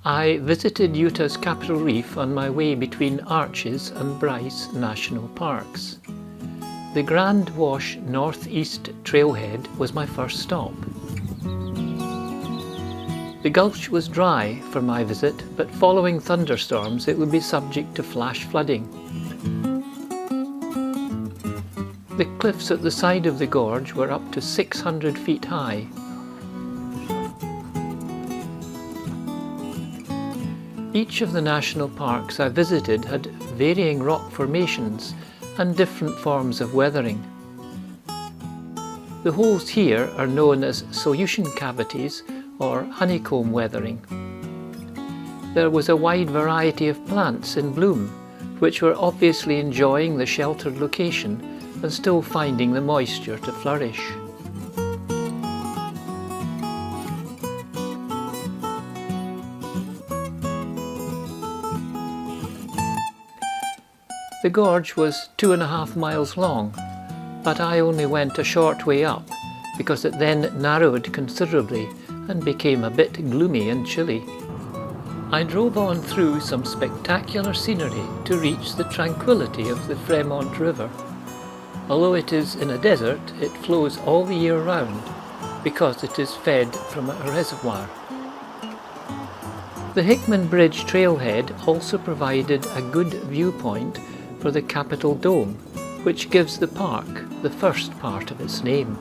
I visited Utah's Capital Reef on my way between Arches and Bryce National Parks. The Grand Wash Northeast Trailhead was my first stop. The gulch was dry for my visit, but following thunderstorms it would be subject to flash flooding. The cliffs at the side of the gorge were up to 600 feet high. Each of the national parks I visited had varying rock formations and different forms of weathering. The holes here are known as solution cavities or honeycomb weathering. There was a wide variety of plants in bloom, which were obviously enjoying the sheltered location and still finding the moisture to flourish. The gorge was 2.5 miles long, but I only went a short way up because it then narrowed considerably and became a bit gloomy and chilly. I drove on through some spectacular scenery to reach the tranquility of the Fremont River. Although it is in a desert, it flows all the year round because it is fed from a reservoir. The Hickman Bridge trailhead also provided a good viewpoint for the Capitol Dome, which gives the park the first part of its name.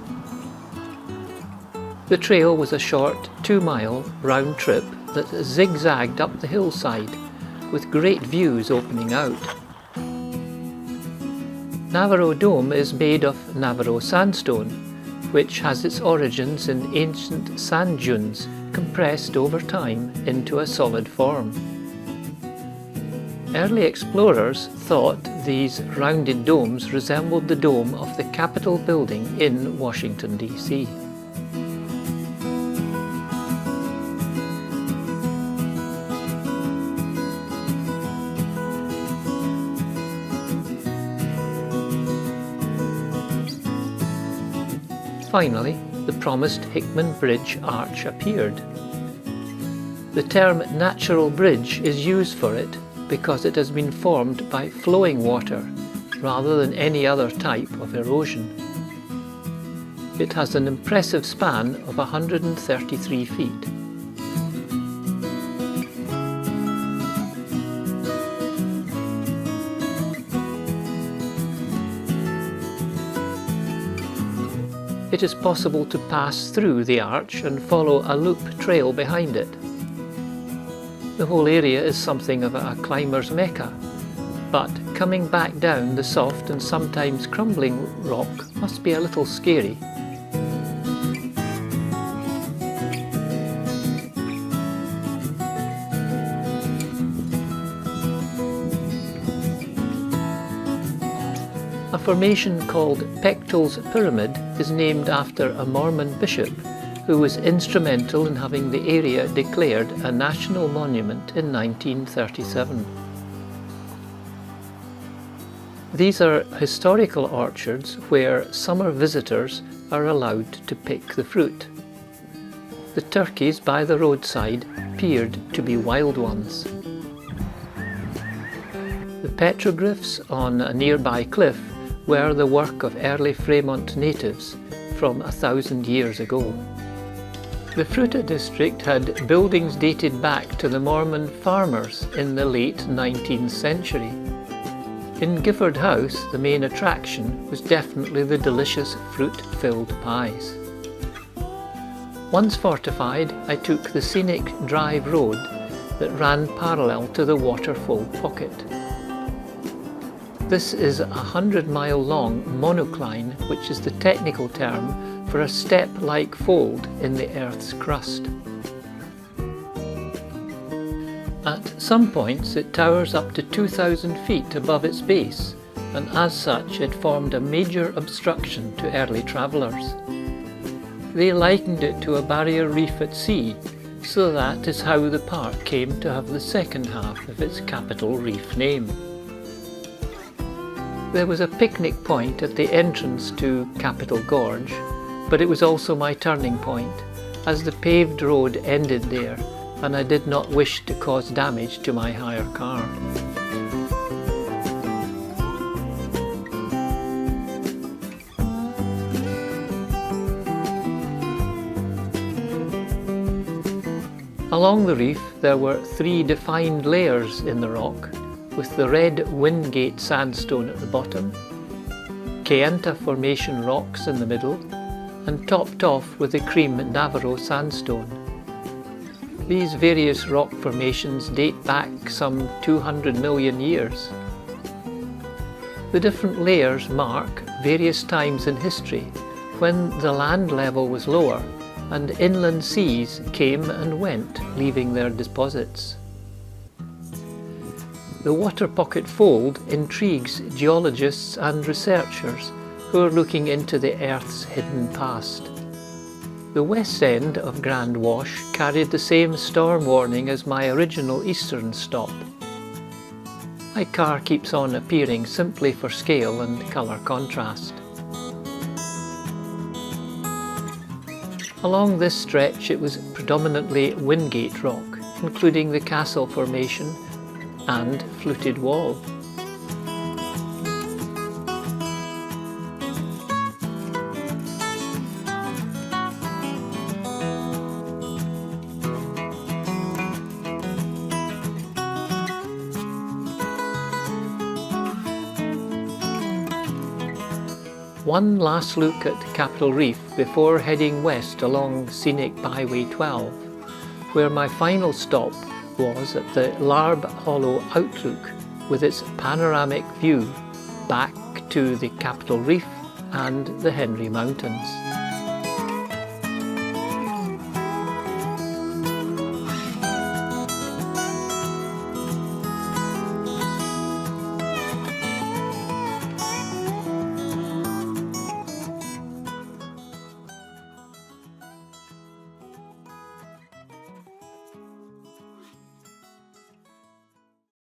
The trail was a short 2-mile round trip that zigzagged up the hillside with great views opening out. Navarro Dome is made of Navarro sandstone, which has its origins in ancient sand dunes compressed over time into a solid form. Early explorers thought these rounded domes resembled the dome of the Capitol building in Washington, D.C. Finally, the promised Hickman Bridge arch appeared. The term natural bridge is used for it because it has been formed by flowing water rather than any other type of erosion. It has an impressive span of 133 feet. It is possible to pass through the arch and follow a loop trail behind it. The whole area is something of a climber's mecca, but coming back down the soft and sometimes crumbling rock must be a little scary. A formation called Pechtel's Pyramid is named after a Mormon bishop who was instrumental in having the area declared a national monument in 1937. These are historical orchards where summer visitors are allowed to pick the fruit. The turkeys by the roadside appeared to be wild ones. The petroglyphs on a nearby cliff were the work of early Fremont natives from 1,000 years ago. The Fruita district had buildings dated back to the Mormon farmers in the late 19th century. In Gifford House, the main attraction was definitely the delicious fruit-filled pies. Once fortified, I took the scenic drive road that ran parallel to the Waterpocket. This is a 100-mile-long monocline, which is the technical term for a step-like fold in the Earth's crust. At some points it towers up to 2,000 feet above its base, and as such it formed a major obstruction to early travellers. They likened it to a barrier reef at sea, so that is how the park came to have the second half of its Capital Reef name. There was a picnic point at the entrance to Capitol Gorge, but it was also my turning point, as the paved road ended there and I did not wish to cause damage to my hire car. Along the reef there were 3 defined layers in the rock, with the red Wingate sandstone at the bottom, Kayenta Formation rocks in the middle, and topped off with the cream Navarro sandstone. These various rock formations date back some 200 million years. The different layers mark various times in history when the land level was lower and inland seas came and went, leaving their deposits. The Waterpocket Fold intrigues geologists and researchers who are looking into the Earth's hidden past. The west end of Grand Wash carried the same storm warning as my original eastern stop. My car keeps on appearing simply for scale and colour contrast. Along this stretch it was predominantly Wingate rock, including the Castle Formation and fluted wall. One last look at Capital Reef before heading west along scenic Byway 12, where my final stop was at the Larb Hollow Outlook with its panoramic view back to the Capital Reef and the Henry Mountains.